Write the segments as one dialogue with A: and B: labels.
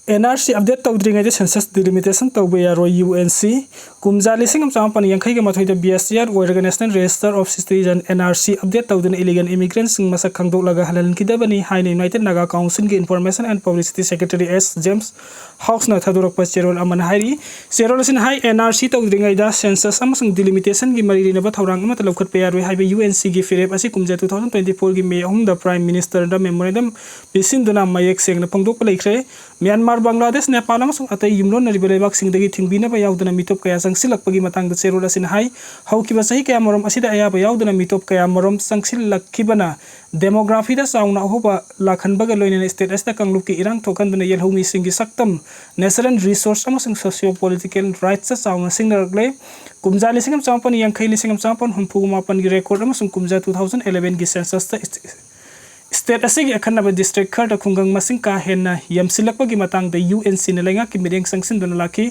A: NRC update tawdringai census delimitation tawbe yaro UNC kumja lising amcham pan yankhai ga mathoi da BSR oiraga National Register of Citizen NRC update tawdun illegal immigrants sing masak khangdok laga halal kidabani haina United Naga Council gi Information and Publicity Secretary S James Hawks na thadurak pa cherol aman hairi cherol sin hai NRC tawdringai da census amasung delimitation gi mari rina ba thawrang ama talokhat pe yaro haibe UNC gi firep asi kumja 2024 gi May ahum da Prime Minister da memorandum bisin duna mayek seng na phongdok laikre Myanmar Bangladesh Nepal amasung atay yumlon na ribalebak singdagi tingbina ba yaudana mitop kaya sangsilakpagi matangda cherol asin hai haukiba sahi kaya morom asida ayaba yaudana mitop kaya morom sangsilakibana demography da sauna hoba lakhanbaga loinena state asta kangluki Erang thokanduna yelhomi singi saktam natural resource amasung socio political rights sa sauna singnarakle kumja lisingam champan yankhai lisingam champan humpugumapan gi record amasung kumja 2011 gi census ta State asigi akhanaba district kharta khungang masing ka henna yamsilakpagi matangda UNC na lenga ki mireng sangsin dona laki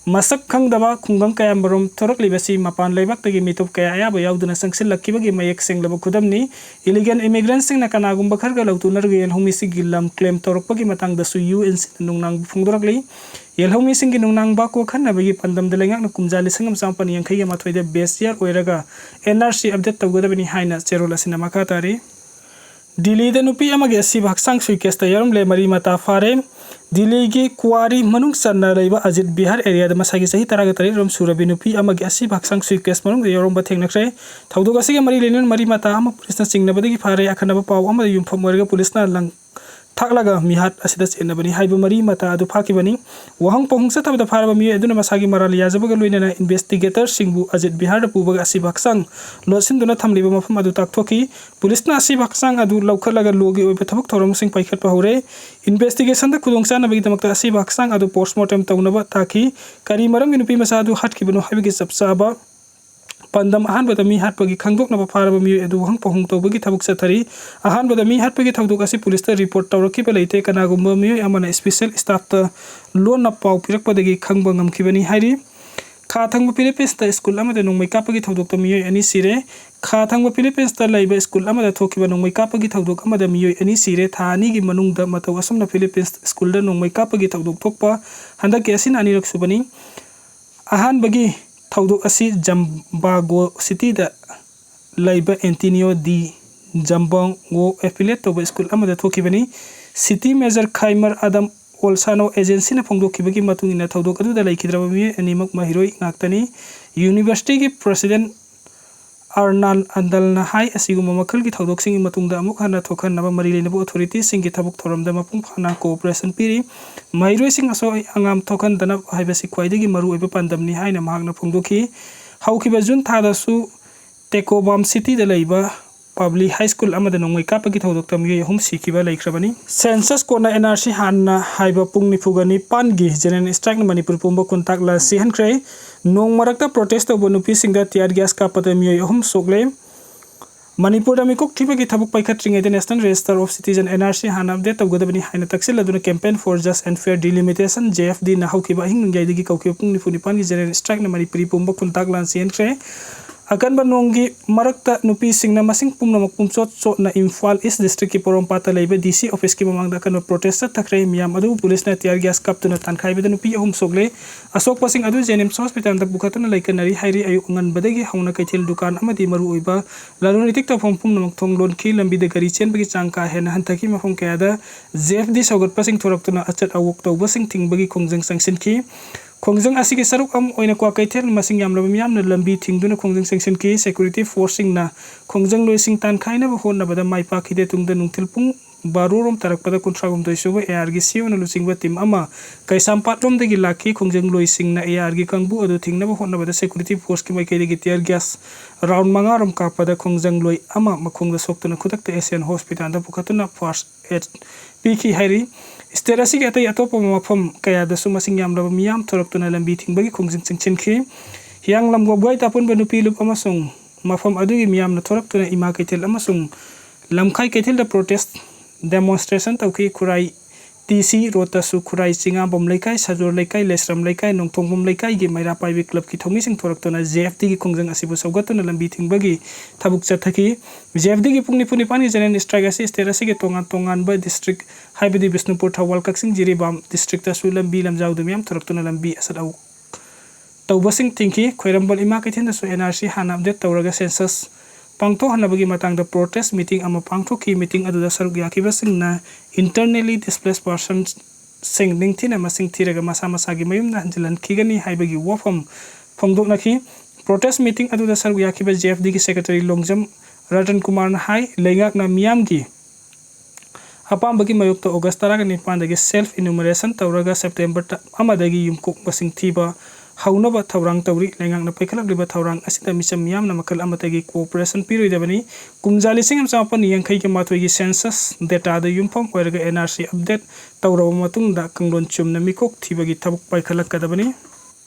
A: masak khangdaba khungang kaya marom thorok libasi mapan leibak tagi mitop kaya ayaba yauduna sangsin lakibagi mayek senglaba khudamni illegal immigrants sing na kanagumba kharga lautunar gi yelhomi sigi lam claim torokpagi matangda su UNC nungnang phungdorakli yelhomi singi nungnang ba ko khanabagi pandam delengak na kumjali singam sampan yankhai ga mathoide base year oiraga NRC update tawgadabani haina cherola sinama khatari Delhi the Nupi Amagi Asiba Hakchang Suitcase Yaoramle Mari Mata Fare Delhi gi Kuari Manung Sanna Laiba Ajit Bihar area the Masagi Sahi Taragatari Rom Surabi Nupi Amagi Asiba Hakchang Suitcase Manung Yoromba Tengnakre Taudogasi Mari Lenin Mari Mata Ama Police Singnabadi Fare Akanaba Pau Ama Yumfamorga Police na lang Taklaga mihat asidas enabani haiba mari mata adu phakibani wahang pohungsa tabda faraba mi eduna masagi maral yajabaga loinena investigator singbu Ajit Bihar da pubaga Asiba Hakchang losin duna thamliba mafam adu takthoki police na Asiba Hakchang adu laukhalaga logi oibe thabak thorom sing paikhat pa hore investigation da khudongsa na bagi tamakta Asiba Hakchang adu postmortem tawnaba taki kari maram gi nupi masa adu hatkibano haibigi sapsaba pandam ahan bada mi hat pagi khangdok na faraba mi edu hang pohung to bagi thabuk sathari ahan bada mi hat pagi thabdok asi police ta report tawraki ba leite kana gumba mi amana special staff ta loan na pau pirak padagi khangba ngam khibani hairi kha thangba Philippines ta school amada nongmei ka pagi thabdok ta mi ani Sire kha thangba Philippines ta laiba school amada thokiba nongmei ka pagi thabdok amada mi ani Sire thani gi manung da mataw asomna Philippines school da nongmei ka pagi thabdok thokpa handa ke asin ani rak subani ahan bagi Thaudok asi Jambago City da laiba Antonio di Jambango affiliate to school amada thokibani city major Khaimer Adam Olsano agency na phongdokibagi matungina thaudok adu da laikhidraba mi animak mahiroi ngaktani university gi president Arnal Andalna hai asiguma makal gi thaudok singi matungda amuk hana thokhan naba mari leinaba authority singi thabuk thoramda mapung phana cooperation piri mairoi sing aso angam thokhan dana haibasi khwaidagi maru oiba pandamni haina mahakna phongdoki haukiba jun thada su Tekobam city da laiba public high school amada nongmei kapagi thaudok tamgi hum sikiba laikhrabani census kona NRC hanna haiba pungni phugani pangi general strike na Manipur pumba kontak la sihan krai nong marakta protest obo nupi singa tiar gas Kappada Meeoi hum Sokle Manipur da mikok thibagi thabuk paikhat ringai the National Register of Citizen NRC hanna update tawgadabani haina taksil aduna campaign for just and fair delimitation JFD na haukiba hingai digi kauke pungni phuni pangi general strike na Manipur pumba kontak la sihan krai akan banonggi marakta nupi singna masing pumna makpumsot so na Imphal East District ki Porompata laiba DC office ki mamangda kan protest thakre miyam adu police na tiar gas kaptuna tankhai beda nupi ahum Sokle asok pasing adu Jenems hospital dak bukatuna laikanari hairi ayu ngan badagi hauna kaithil dukan amadi maru oiba lalunitik ta pumna makthong lon ki lambi de gari chen bagi changka hen hantaki mafum kayada JFD sogot pasing thoraktuna achat awok to basing tingbagi khongjang sangsin ki Khongjang asigi saruk am oina kwa kaithel masing yamlaba miyam na lambi thingduna khongjang sanction ki security forcing na khongjang loising tan khaina ba hon na bada mai pa khide tungda nungthilpung barurom tarakpada kontragum doisoba AR gi siu na lusingba team ama kaisam patrom de gi lakhi khongjang loising na AR gi kangbu adu thingna ba hon na bada security force ki mai kai gi tiar gas round mangarom Kappada khongjang loi ama makhongda soktuna khudak ta Asian hospital da pukatuna first aid piki hairi Sterasi ki atai atopa mafam kaya da sumasing yamlaba miyam thoraktuna lambi thingbagi khongjang chingchenki hiang lamgo buai tapun banupi lup amasung mafam adugi miyam na thoraktuna ima kaithel amasung lamkhai kaithel da protest demonstration tauki kurai TC Rotasu Kurai Singa Bom Lekai, Sajur Lekai, Lesram Lekai, Nongtongbom Lekai, Maira Pai Club Kitomising Toraktona, ZFD Kongang Asibu Sogatun and Beating Buggy, Tabuk Chataki, ZFD Punipani Zen Strike Assist, Terasig Tongan by District, Hybidi Bisnupur Tawal Kaxing Jiribam, District Asulam Bilam Zaudumiam, Toraktona Lambi Asau. Taubasing Tinky, Querambal Imakitin, the NRC Hana update Tauraga census. Pangto hanabagi matang the protest meeting ama pangto ki meeting adu da sarugya kibasing na internally displaced persons sing ningtin ama sing tiraga masa gi mayum na hanjilan kigani haibagi wafam phongdok naki protest meeting adu da sarugya kiba JFD ki secretary Longjam Ratan Kumar na hai lengak na miyam gi apambagi mayuk to August taraga nipandagi self enumeration tauraga September amadagi yumkok basing tiba Haunaba Taurang Tauri, Langang na Pekala Liba Taurang, Asita Misam Yam Namakal Amatagi cooperation period Devani, Kumjali Singam Sapan Yang Kai Matwigi census, data the Yumpong, where NRC update, Tauro Matunda, Kangon Chum Namikok, Tibagi Tabuk by Kalakadabani.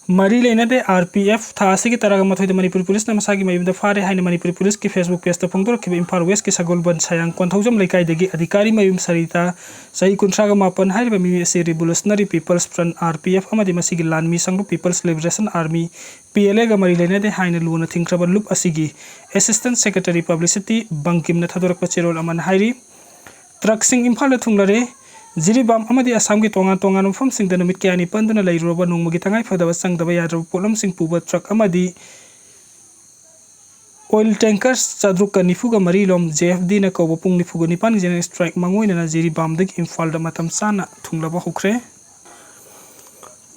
A: Marilena de RPF Tasiki Taragamatoi the Manipur Police Namasagi may the Fare Haina Manipur Police ki Facebook page the Pongdor ki Impar West ki Sagolban Sayang Kontaujam Lekai degi Adhikari Mayum Sarita Sai Kuntraga Mapan Haiba Mi Revolutionary People's Front RPF Amadi Masigi Lan Misanglu People's Liberation Army PLA ga Marilena de Haina Luna Thinkraban Loop Asigi Assistant Secretary Publicity Bangkim na Thadorak Pachirol Aman Hairi Trucksing Impala Tunglare Jiribam Amadi Assam ki tongan from sing the Numit Kiani Pandana Lai Roba Nongmei Tangai for the Sang the Bayadro Polam Sing Puba Truck Amadi Oil Tankers Sadruka Nifuga Marilom JFD na Kobopung Nifuga Nipan General Strike Mangoy na Jiribam the Infalda Matam Sana Tunglaba Hukre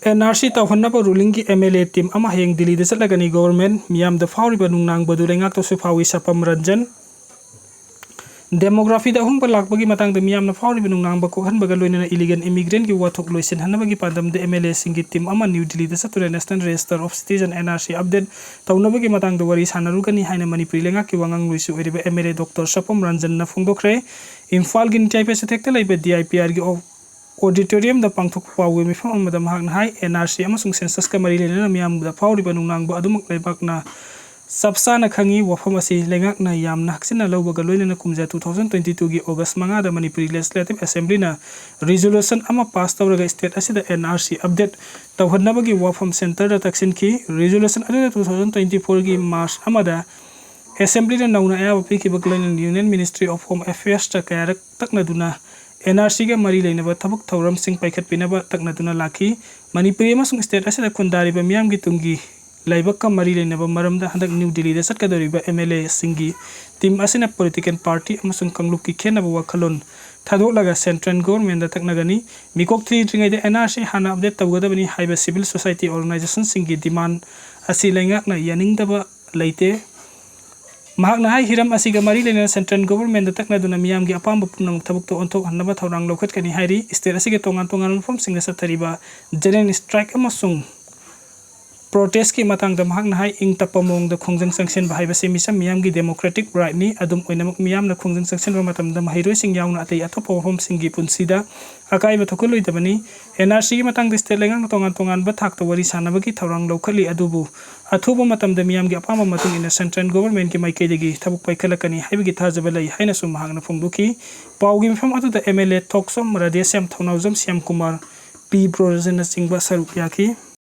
A: NRC Tawhanapa ruling ki MLA team Amaheng Dili the Salagani government Miam the Fauri Banung Baduranga to Supawi Sapam Ranjan Demography da hung balak bagi matang de miyam na fauri binung nang bako han bagaloy na illegal immigrant ki watok loisin han bagi padam de MLA singi team ama New Delhi da sature National Register of Citizen NRC update tawna bagi matang de wari sanaru kani haina Manipur lenga ki wangang loisu oriba MLA Dr. Sapam Ranjan na phongdokre Imphal gin type se thekta laibe DIPR gi auditorium da pangthok pawe mi pham madam hang hai NRC amasung census ka mari lena miyam da fauri binung nang ba adumuk laibak na Sabsana Khangi Wafamasi Lengak na Yam Naksina Lobagaloy na Kumja 2022 gi August mga da Manipur Legislative Assembly na resolution ama pass tawraga state asida NRC update tawhad na bagi Wafam Center da taksin ki resolution ada 2024 gi March amada Assembly na nauna ya wapi ki bagloy ng Union Ministry of Home Affairs ta kaya tak na duna NRC ga mari lain ba tabuk tawram sing paikat pinaba tak na duna laki Manipur masung state asida kundari ba miyam gitungi Laibak ka mari lain na ba maramda handak New Delhi da sat kadari ba MLA singi team asina political party amasung kanglup ki kena ba wakalon thadok laga central government da taknagani mikok 3 ringai de NRC hana update tawgada bani haiba civil society organization singi demand asi laingak na yaning da ba leite mahak na hai hiram asiga mari lain na central government da takna duna miyam gi apam ba punang thabuk to ontok hanaba thawrang lokhat kani hairi state asige tongan form singa satariba general strike amasung protest ki matang da mahak na hai ing tapamong da khongjang sanction bahai ba semisa miyam gi democratic right ni adum oinamak miyam na khongjang sanction ba matam da mahiroi sing yauna atei atho perform singi punsida akai ba thokuloi da bani NRC gi matang da state lengang tongan ba thak to wari sana ba gi thawrang lokhali adubu athuba matam da miyam gi apama matung in central government ki maike degi thabuk paikhalakani haibi gi thajaba lai haina sum mahak na phongduki pawgi mifam atu da MLA Thoksom Radesam Thaunaujam Siam Kumar P Projen na singba saruk yaki